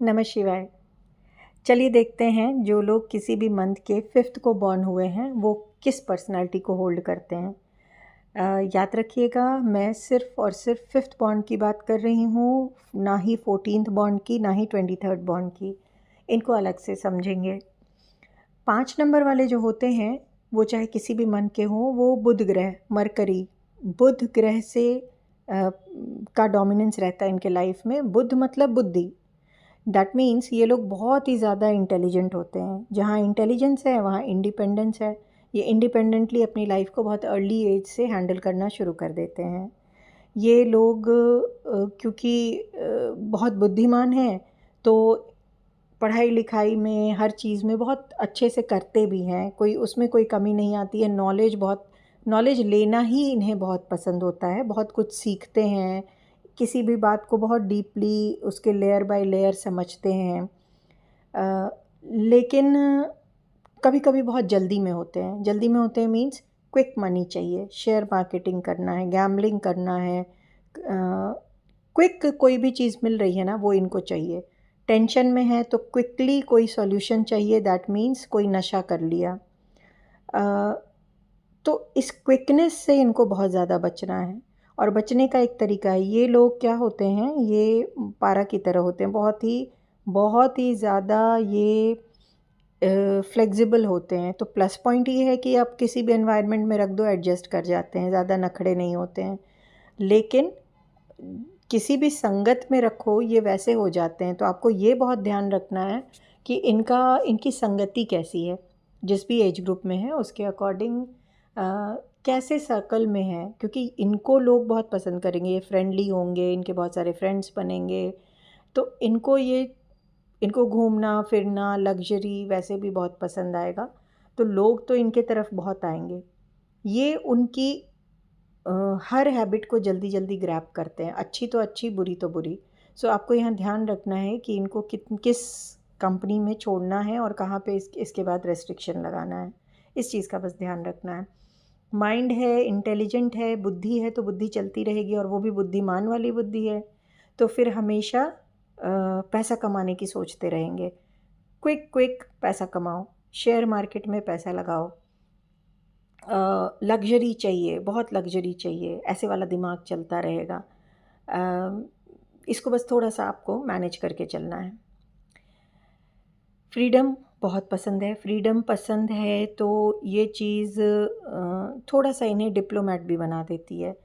नमः शिवाय। चलिए देखते हैं जो लोग किसी भी मंथ के 5th को बॉर्न हुए हैं वो किस पर्सनालिटी को होल्ड करते हैं। याद रखिएगा, मैं सिर्फ़ और सिर्फ 5th बॉर्न की बात कर रही हूँ, ना ही 14th बॉर्न की, ना ही 23rd बॉर्न की। इनको अलग से समझेंगे। 5 नंबर वाले जो होते हैं वो चाहे किसी भी मंथ के हों, वो बुध ग्रह, मरकरी, बुध ग्रह से का डोमिनेंस रहता है इनके लाइफ में। बुध मतलब बुद्धि। दैट मीन्स ये लोग बहुत ही ज़्यादा इंटेलिजेंट होते हैं। जहाँ इंटेलिजेंस है वहाँ इंडिपेंडेंस है। ये इंडिपेंडेंटली अपनी लाइफ को बहुत अर्ली एज से हैंडल करना शुरू कर देते हैं। ये लोग क्योंकि बहुत बुद्धिमान हैं, तो पढ़ाई लिखाई में, हर चीज़ में बहुत अच्छे से करते भी हैं। उसमें कोई कमी नहीं आती है। नॉलेज लेना ही इन्हें बहुत पसंद होता है। बहुत कुछ सीखते हैं, किसी भी बात को बहुत डीपली उसके लेयर बाय लेयर समझते हैं। लेकिन कभी-कभी बहुत जल्दी में होते हैं। जल्दी में होते हैं मीन्स क्विक मनी चाहिए, शेयर मार्केटिंग करना है, गैम्बलिंग करना है। क्विक कोई भी चीज़ मिल रही है ना, वो इनको चाहिए। टेंशन में है तो क्विकली कोई सॉल्यूशन चाहिए, दैट मीन्स कोई नशा कर लिया। तो इस क्विकनेस से इनको बहुत ज़्यादा बचना है। और बचने का एक तरीका है, ये लोग क्या होते हैं, ये पारा की तरह होते हैं, बहुत ही ज़्यादा ये फ्लेक्सिबल होते हैं। तो प्लस पॉइंट ये है कि आप किसी भी एनवायरनमेंट में रख दो, एडजस्ट कर जाते हैं, ज़्यादा नखड़े नहीं होते हैं। लेकिन किसी भी संगत में रखो ये वैसे हो जाते हैं। तो आपको ये बहुत ध्यान रखना है कि इनकी संगति कैसी है, जिस भी एज ग्रुप में है उसके अकॉर्डिंग कैसे सर्कल में है, क्योंकि इनको लोग बहुत पसंद करेंगे। ये फ्रेंडली होंगे, इनके बहुत सारे फ्रेंड्स बनेंगे, तो इनको घूमना फिरना, लग्जरी वैसे भी बहुत पसंद आएगा। तो लोग तो इनके तरफ बहुत आएंगे। ये उनकी हर हैबिट को जल्दी जल्दी ग्रैब करते हैं, अच्छी तो अच्छी, बुरी तो बुरी। सो आपको यहाँ ध्यान रखना है कि इनको किस कंपनी में छोड़ना है और कहाँ पे इसके बाद रेस्ट्रिक्शन लगाना है। इस चीज़ का बस ध्यान रखना है। माइंड है, इंटेलिजेंट है, बुद्धि है, तो बुद्धि चलती रहेगी, और वो भी बुद्धिमान वाली बुद्धि है। तो फिर हमेशा पैसा कमाने की सोचते रहेंगे। क्विक क्विक पैसा कमाओ, शेयर मार्केट में पैसा लगाओ, लग्जरी चाहिए, बहुत लग्जरी चाहिए, ऐसे वाला दिमाग चलता रहेगा। इसको बस थोड़ा सा आपको मैनेज करके चलना है। फ्रीडम बहुत पसंद है। फ्रीडम पसंद है तो ये चीज़ थोड़ा सा इन्हें डिप्लोमेट भी बना देती है।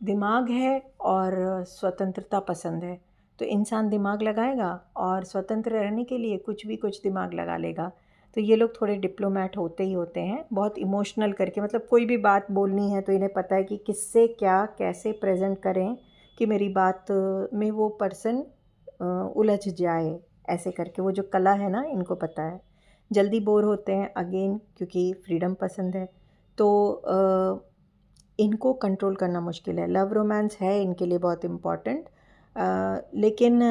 दिमाग है और स्वतंत्रता पसंद है, तो इंसान दिमाग लगाएगा और स्वतंत्र रहने के लिए कुछ दिमाग लगा लेगा। तो ये लोग थोड़े डिप्लोमेट होते ही होते हैं, बहुत इमोशनल करके। मतलब कोई भी बात बोलनी है तो इन्हें पता है कि किससे क्या कैसे प्रेजेंट करें कि मेरी बात में वो पर्सन उलझ जाए, ऐसे करके। वो जो कला है ना, इनको पता है। जल्दी बोर होते हैं अगेन, क्योंकि फ्रीडम पसंद है। तो इनको कंट्रोल करना मुश्किल है। लव रोमांस है इनके लिए बहुत इम्पॉर्टेंट, लेकिन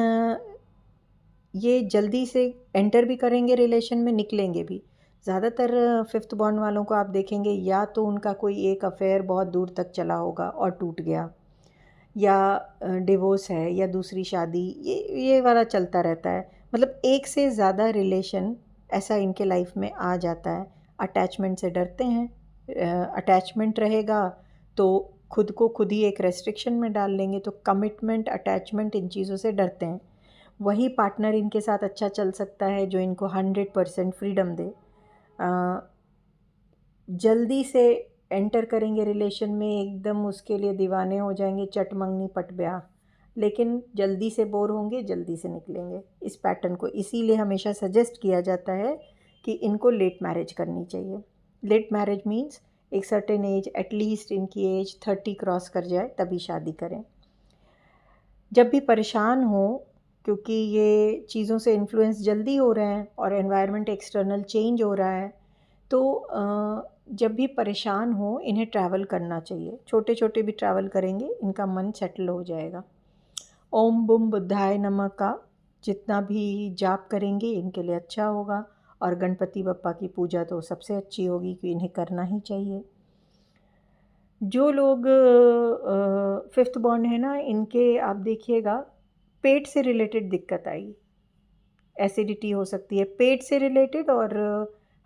ये जल्दी से एंटर भी करेंगे रिलेशन में, निकलेंगे भी। ज़्यादातर 5th बॉर्न वालों को आप देखेंगे, या तो उनका कोई एक अफेयर बहुत दूर तक चला होगा और टूट गया, या डिवोर्स है, या दूसरी शादी, ये वाला चलता रहता है। मतलब एक से ज़्यादा रिलेशन ऐसा इनके लाइफ में आ जाता है। अटैचमेंट से डरते हैं। अटैचमेंट रहेगा तो खुद को खुद ही एक रेस्ट्रिक्शन में डाल लेंगे। तो कमिटमेंट, अटैचमेंट, इन चीज़ों से डरते हैं। वही पार्टनर इनके साथ अच्छा चल सकता है जो इनको 100% फ्रीडम दे। जल्दी से एंटर करेंगे रिलेशन में, एकदम उसके लिए दीवाने हो जाएंगे, चट मंगनी पट ब्याह। लेकिन जल्दी से बोर होंगे, जल्दी से निकलेंगे। इस पैटर्न को इसीलिए हमेशा सजेस्ट किया जाता है कि इनको लेट मैरिज करनी चाहिए। लेट मैरिज मीन्स एक सर्टेन एज, एटलीस्ट इनकी एज 30 क्रॉस कर जाए तभी शादी करें। जब भी परेशान हो, क्योंकि ये चीज़ों से इन्फ्लुएंस जल्दी हो रहे हैं और एनवायरनमेंट एक्सटर्नल चेंज हो रहा है, तो जब भी परेशान हो इन्हें ट्रैवल करना चाहिए। छोटे छोटे भी ट्रैवल करेंगे, इनका मन सेटल हो जाएगा। ओम बुम बुद्धाय नमः का जितना भी जाप करेंगे इनके लिए अच्छा होगा। और गणपति बप्पा की पूजा तो सबसे अच्छी होगी, कि इन्हें करना ही चाहिए। जो लोग 5th बॉर्न है ना, इनके आप देखिएगा पेट से रिलेटेड दिक्कत आई, एसिडिटी हो सकती है पेट से रिलेटेड और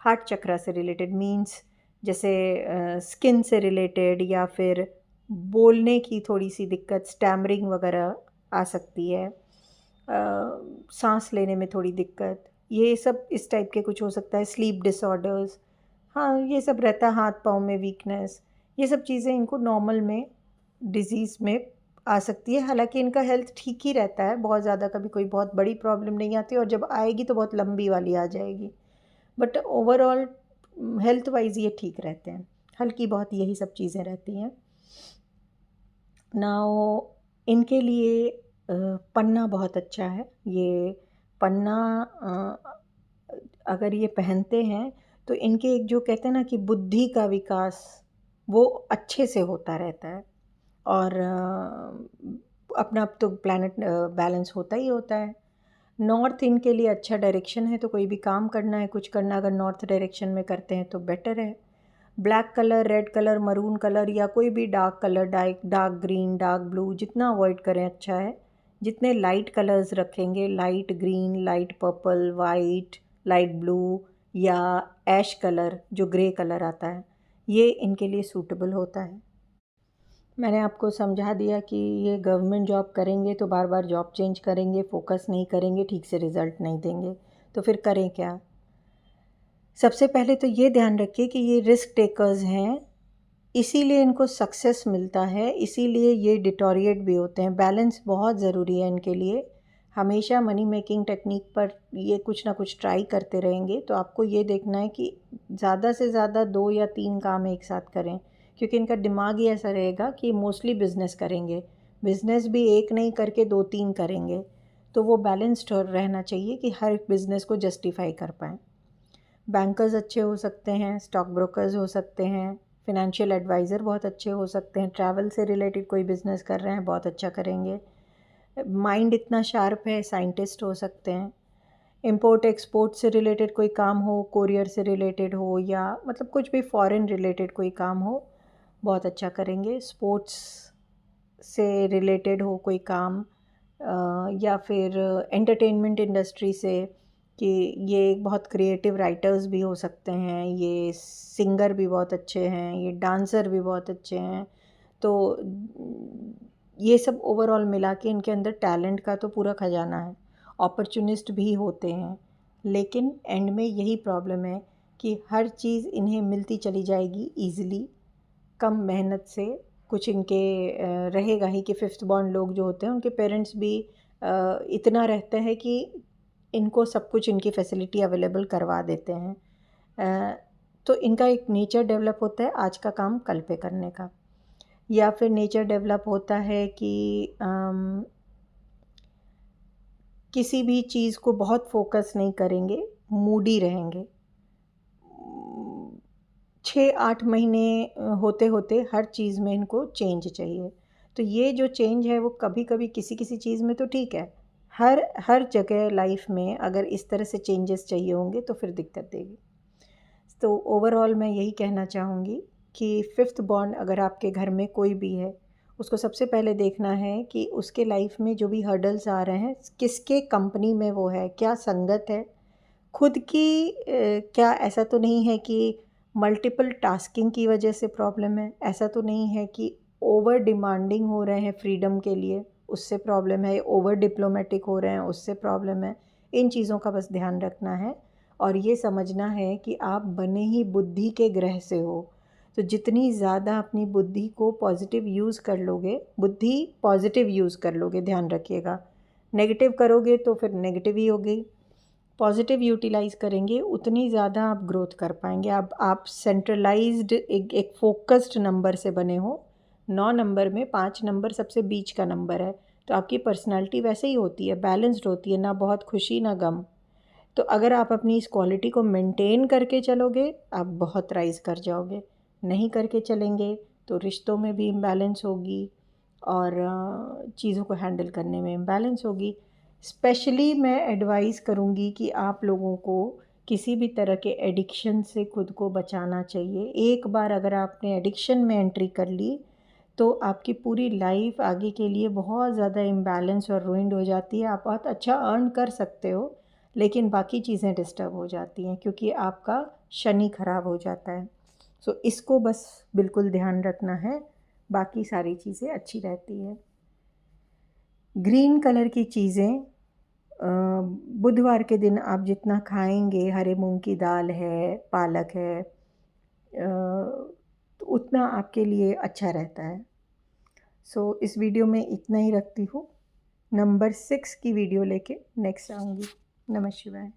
हार्ट चक्रा से रिलेटेड, मींस जैसे स्किन से रिलेटेड या फिर बोलने की थोड़ी सी दिक्कत, स्टैमरिंग वगैरह आ सकती है, सांस लेने में थोड़ी दिक्कत, ये सब इस टाइप के कुछ हो सकता है। स्लीप डिसऑर्डर्स, हाँ ये सब रहता है, हाथ पाँव में वीकनेस, ये सब चीज़ें इनको नॉर्मल में डिज़ीज़ में आ सकती है। हालांकि इनका हेल्थ ठीक ही रहता है, बहुत ज़्यादा कभी कोई बहुत बड़ी प्रॉब्लम नहीं आती, और जब आएगी तो बहुत लंबी वाली आ जाएगी, बट ओवरऑल हेल्थ वाइज ये ठीक रहते हैं। हल्की बहुत यही सब चीज़ें रहती हैं। नाउ इनके लिए पन्ना बहुत अच्छा है। ये पन्ना अगर ये पहनते हैं तो इनके एक जो कहते हैं ना कि बुद्धि का विकास वो अच्छे से होता रहता है, और अपना अब तो प्लैनेट बैलेंस होता ही होता है। नॉर्थ इनके लिए अच्छा डायरेक्शन है, तो कोई भी काम करना है, कुछ करना अगर नॉर्थ डायरेक्शन में करते हैं तो बेटर है। Black colour, red colour, maroon colour या कोई भी dark colour, dark green, dark blue, जितना अवॉइड करें अच्छा है। जितने लाइट कलर्स रखेंगे, light green, light purple, white, light blue या ऐश कलर जो ग्रे कलर आता है, ये इनके लिए सूटेबल होता है। मैंने आपको समझा दिया कि ये गवर्नमेंट जॉब करेंगे तो बार बार जॉब चेंज करेंगे, फोकस नहीं करेंगे, ठीक से रिज़ल्ट नहीं देंगे, तो फिर करें क्या। सबसे पहले तो ये ध्यान रखिए कि ये रिस्क टेकर्स हैं, इसीलिए इनको सक्सेस मिलता है, इसीलिए ये डिटोरिएट भी होते हैं। बैलेंस बहुत ज़रूरी है इनके लिए। हमेशा मनी मेकिंग टेक्निक पर ये कुछ ना कुछ ट्राई करते रहेंगे, तो आपको ये देखना है कि ज़्यादा से ज़्यादा 2 या 3 काम एक साथ करें, क्योंकि इनका दिमाग ही ऐसा रहेगा कि मोस्टली बिज़नेस करेंगे, बिज़नेस भी एक नहीं करके 2-3 करेंगे, तो वो बैलेंस्ड रहना चाहिए कि हर बिज़नेस को जस्टिफाई कर पाएँ। बैंकर्स अच्छे हो सकते हैं, स्टॉक ब्रोकर्स हो सकते हैं, फिनेंशियल एडवाइज़र बहुत अच्छे हो सकते हैं, ट्रैवल से रिलेटेड कोई बिज़नेस कर रहे हैं बहुत अच्छा करेंगे, माइंड इतना शार्प है, साइंटिस्ट हो सकते हैं, इंपोर्ट एक्सपोर्ट से रिलेटेड कोई काम हो, कोरियर से रिलेटेड हो, या मतलब कुछ भी फॉरेन रिलेटेड कोई काम हो, बहुत अच्छा करेंगे। स्पोर्ट्स से रिलेटेड हो कोई काम, या फिर एंटरटेनमेंट इंडस्ट्री से, कि ये बहुत क्रिएटिव राइटर्स भी हो सकते हैं, ये सिंगर भी बहुत अच्छे हैं, ये डांसर भी बहुत अच्छे हैं, तो ये सब ओवरऑल मिला के इनके अंदर टैलेंट का तो पूरा खजाना है। अपॉर्चुनिस्ट भी होते हैं, लेकिन एंड में यही प्रॉब्लम है कि हर चीज़ इन्हें मिलती चली जाएगी ईज़िली, कम मेहनत से। कुछ इनके रहेगा ही कि फिफ्थ बॉर्न लोग जो होते हैं उनके पेरेंट्स भी इतना रहते हैं कि इनको सब कुछ इनकी फैसिलिटी अवेलेबल करवा देते हैं, तो इनका एक नेचर डेवलप होता है आज का काम कल पे करने का, या फिर नेचर डेवलप होता है कि किसी भी चीज़ को बहुत फोकस नहीं करेंगे, मूडी रहेंगे। 6-8 महीने होते होते हर चीज़ में इनको चेंज चाहिए, तो ये जो चेंज है वो कभी कभी किसी किसी चीज़ में तो ठीक है, हर हर जगह लाइफ में अगर इस तरह से चेंजेस चाहिए होंगे तो फिर दिक्कत देगी। तो ओवरऑल मैं यही कहना चाहूँगी कि फिफ्थ बॉर्न अगर आपके घर में कोई भी है, उसको सबसे पहले देखना है कि उसके लाइफ में जो भी हर्डल्स आ रहे हैं, किसके कंपनी में वो है, क्या संगत है, खुद की क्या ऐसा तो नहीं है कि मल्टीपल टास्किंग की वजह से प्रॉब्लम है, ऐसा तो नहीं है कि ओवर डिमांडिंग हो रहे हैं फ्रीडम के लिए उससे प्रॉब्लम है, ओवर डिप्लोमेटिक हो रहे हैं उससे प्रॉब्लम है। इन चीज़ों का बस ध्यान रखना है, और ये समझना है कि आप बने ही बुद्धि के ग्रह से हो, तो जितनी ज़्यादा अपनी बुद्धि को पॉजिटिव यूज़ कर लोगे, बुद्धि पॉजिटिव यूज़ कर लोगे, ध्यान रखिएगा, नेगेटिव करोगे तो फिर नेगेटिव ही होगी, पॉजिटिव यूटिलाइज़ करेंगे उतनी ज़्यादा आप ग्रोथ कर पाएंगे। आप सेंट्रलाइज्ड एक फोकस्ड नंबर से बने हो, 9 नंबर में 5 नंबर सबसे बीच का नंबर है, तो आपकी पर्सनालिटी वैसे ही होती है, बैलेंस्ड होती है, ना बहुत खुशी ना गम। तो अगर आप अपनी इस क्वालिटी को मेंटेन करके चलोगे, आप बहुत राइज़ कर जाओगे। नहीं करके चलेंगे तो रिश्तों में भी इम्बैलेंस होगी, और चीज़ों को हैंडल करने में इम्बैलेंस होगी। स्पेशली मैं एडवाइस करूँगी कि आप लोगों को किसी भी तरह के एडिक्शन से खुद को बचाना चाहिए। एक बार अगर आपने एडिक्शन में एंट्री कर ली तो आपकी पूरी लाइफ आगे के लिए बहुत ज़्यादा इम्बैलेंस और रूइंड हो जाती है। आप बहुत अच्छा अर्न कर सकते हो, लेकिन बाकी चीज़ें डिस्टर्ब हो जाती हैं क्योंकि आपका शनि खराब हो जाता है। सो इसको बस बिल्कुल ध्यान रखना है, बाकी सारी चीज़ें अच्छी रहती है। ग्रीन कलर की चीज़ें बुधवार के दिन आप जितना खाएंगे, हरे मूंग की दाल है, पालक है, तो उतना आपके लिए अच्छा रहता है। सो इस वीडियो में इतना ही रखती हूँ। नंबर 6 की वीडियो लेके नेक्स्ट आऊँगी। नमः शिवाय।